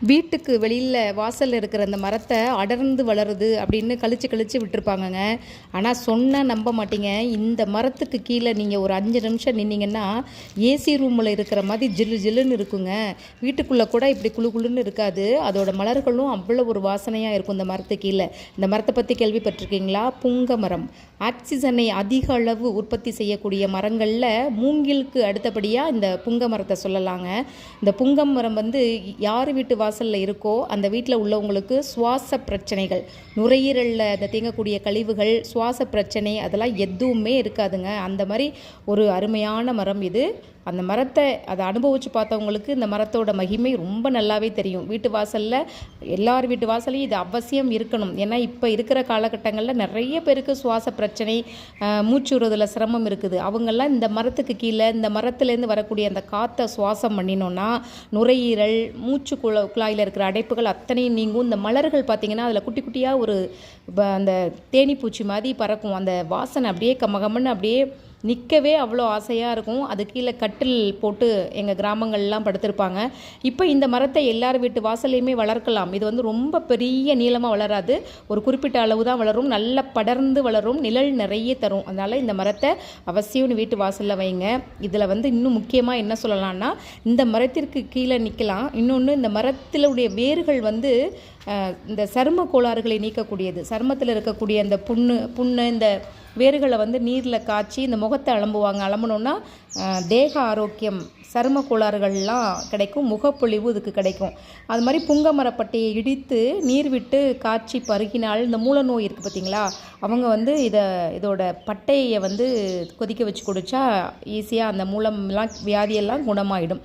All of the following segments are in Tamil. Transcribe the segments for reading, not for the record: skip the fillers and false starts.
வீட்டுக்கு வெளியில் வாசலில் இருக்கிற அந்த மரத்தை அடர்ந்து வளருது அப்படின்னு கழிச்சு கழிச்சு விட்டுருப்பாங்கங்க. ஆனால் சொன்னால் நம்ப மாட்டீங்க, இந்த மரத்துக்கு கீழே நீங்கள் ஒரு 5 நிமிஷம் நின்னீங்கன்னா ஏசி ரூமில் இருக்கிற மாதிரி ஜில்லு ஜில்லுன்னு இருக்குங்க. வீட்டுக்குள்ளே கூட இப்படி குழு குழுன்னு இருக்காது. அதோட மலர்களும் அவ்வளோ ஒரு வாசனையாக இருக்கும் இந்த மரத்துக்கு கீழே. இந்த மரத்தை பற்றி கேள்விப்பட்டிருக்கீங்களா? புங்க மரம். ஆக்சிஜனை அதிக அளவு உற்பத்தி செய்யக்கூடிய மரங்களில் மூங்கிலுக்கு அடுத்தபடியாக இந்த புங்க மரத்தை சொல்லலாங்க. இந்த புங்கம் மரம் யார் வீட்டு வாசலில் இருக்கோ அந்த வீட்டில் உள்ளவங்களுக்கு சுவாச பிரச்சனைகள், நுரையீரலில் அந்த தேங்கக்கூடிய கழிவுகள், சுவாச பிரச்சனை அதெல்லாம் எதுவுமே இருக்காதுங்க. அந்த மாதிரி ஒரு அருமையான மரம் இது. அந்த மரத்தை அதை அனுபவித்து பார்த்தவங்களுக்கு இந்த மரத்தோட மகிமை ரொம்ப நல்லாவே தெரியும். வீட்டு வாசலில் எல்லார் வீட்டு வாசலையும் இது அவசியம் இருக்கணும். ஏன்னா இப்போ இருக்கிற காலகட்டங்களில் நிறைய பேருக்கு சுவாச பிரச்சனை, மூச்சு விடுறதுல சிரமம் இருக்குது. அவங்கெல்லாம் இந்த மரத்துக்கு கீழே இந்த மரத்துலேருந்து வரக்கூடிய அந்த காற்றை சுவாசம் பண்ணினோன்னா நுரையீரல், மூச்சு குழாயில் இருக்கிற அடைப்புகள் அத்தனையும் நீங்கும். இந்த மலர்கள் பார்த்திங்கன்னா அதில் குட்டி குட்டியாக ஒரு அந்த தேனீப்பூச்சி மாதிரி பறக்கும். அந்த வாசனை அப்படியே கமகமன்னு அப்படியே நிற்கவே அவ்வளோ ஆசையாக இருக்கும். அது கீழே கட்டில் போட்டு எங்கள் கிராமங்கள்லாம் படுத்திருப்பாங்க. இப்போ இந்த மரத்தை எல்லார் வீட்டு வாசலையுமே வளர்க்கலாம். இது ரொம்ப பெரிய நீளமாக வளராது, ஒரு குறிப்பிட்ட அளவு தான் வளரும், நல்ல படர்ந்து வளரும், நிழல் நிறைய தரும். அதனால் இந்த மரத்தை அவசியம் வீட்டு வாசலில் வைங்க. இதில் இன்னும் முக்கியமாக என்ன சொல்லலாம்னா, இந்த மரத்திற்கு கீழே நிற்கலாம். இன்னொன்று, இந்த மரத்திலுடைய வேர்கள் இந்த சரும கோளாறுகளை நீக்கக்கூடியது. சருமத்தில் இருக்கக்கூடிய அந்த புண்ணு இந்த வேர்களை நீரில் காய்ச்சி இந்த முகத்தை அலம்புனோன்னா தேக ஆரோக்கியம், சரும கோளாறுகள்லாம் கிடைக்கும், முகப்பொழிவு இதுக்கு கிடைக்கும். அது மாதிரி புங்க மரப்பட்டையை இடித்து நீர் விட்டு காய்ச்சி பருகினால் இந்த மூல நோய் இருக்குது பார்த்திங்களா, அவங்க இதோட பட்டையை கொதிக்க வச்சு குடித்தா ஈஸியாக அந்த மூலம்லாம் வியாதியெல்லாம் குணமாயிடும்.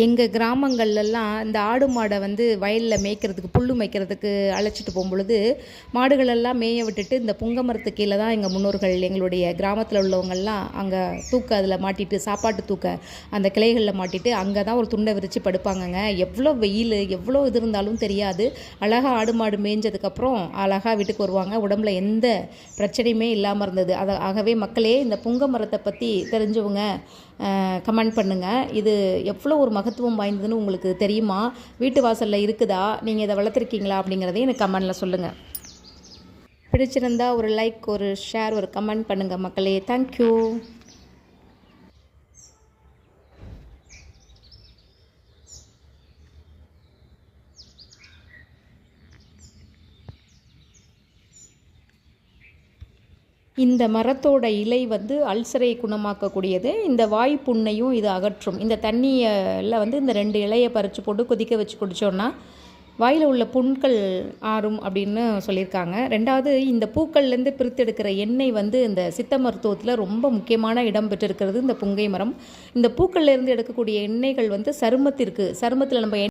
எங்கள் கிராமங்கள்லாம் இந்த ஆடு மாடை வயலில் மேய்க்கிறதுக்கு, புல் மேய்க்கிறதுக்கு அழைச்சிட்டு போகும்பொழுது மாடுகளெல்லாம் மேய விட்டுட்டு இந்த புங்க மரத்துக்கு கீழே தான் எங்கள் முன்னோர்கள், எங்களுடைய கிராமத்தில் உள்ளவங்கள்லாம் அங்கே அதில் மாட்டிட்டு, சாப்பாட்டு தூக்க அந்த கிளைகளில் மாட்டிட்டு அங்கே தான் ஒரு துண்டை விரித்து படுப்பாங்கங்க. எவ்வளோ வெயில், எவ்வளோ இது இருந்தாலும் தெரியாது. அழகாக ஆடு மாடு மேய்ஞ்சதுக்கப்புறம் அழகாக வீட்டுக்கு வருவாங்க. உடம்புல எந்த பிரச்சனையுமே இல்லாமல் இருந்தது. ஆகவே மக்களே, இந்த புங்க மரத்தை பற்றி தெரிஞ்சவங்க கமெண்ட் பண்ணுங்கள். இது எவ்வளோ ஒரு மகத்துவம் வாய்ந்ததுன்னு உங்களுக்கு தெரியுமா? வீட்டு வாசலில் இருக்குதா? நீங்கள் இதை வளர்த்துருக்கீங்களா அப்படிங்கிறதையும் எனக்கு கமெண்டில் சொல்லுங்கள். பிடிச்சிருந்தா ஒரு லைக், ஒரு ஷேர், ஒரு கமெண்ட் பண்ணுங்கள் மக்களே. தேங்க்யூ. இந்த மரத்தோட இலை அல்சரை குணமாக்கக்கூடியது. இந்த வாய் புண்ணையும் இது அகற்றும். இந்த தண்ணியில் இந்த 2 இலையை பறித்து போட்டு கொதிக்க வச்சு குடித்தோன்னா வாயில் உள்ள புண்கள் ஆறும் அப்படின்னு சொல்லியிருக்காங்க. 2வது, இந்த பூக்கள்லேருந்து பிரித்தெடுக்கிற எண்ணெய் இந்த சித்த மருத்துவத்தில் ரொம்ப முக்கியமான இடம் பெற்றிருக்கிறது இந்த புங்கை மரம். இந்த பூக்கள்லேருந்து எடுக்கக்கூடிய எண்ணெய்கள் சருமத்தில் நம்ம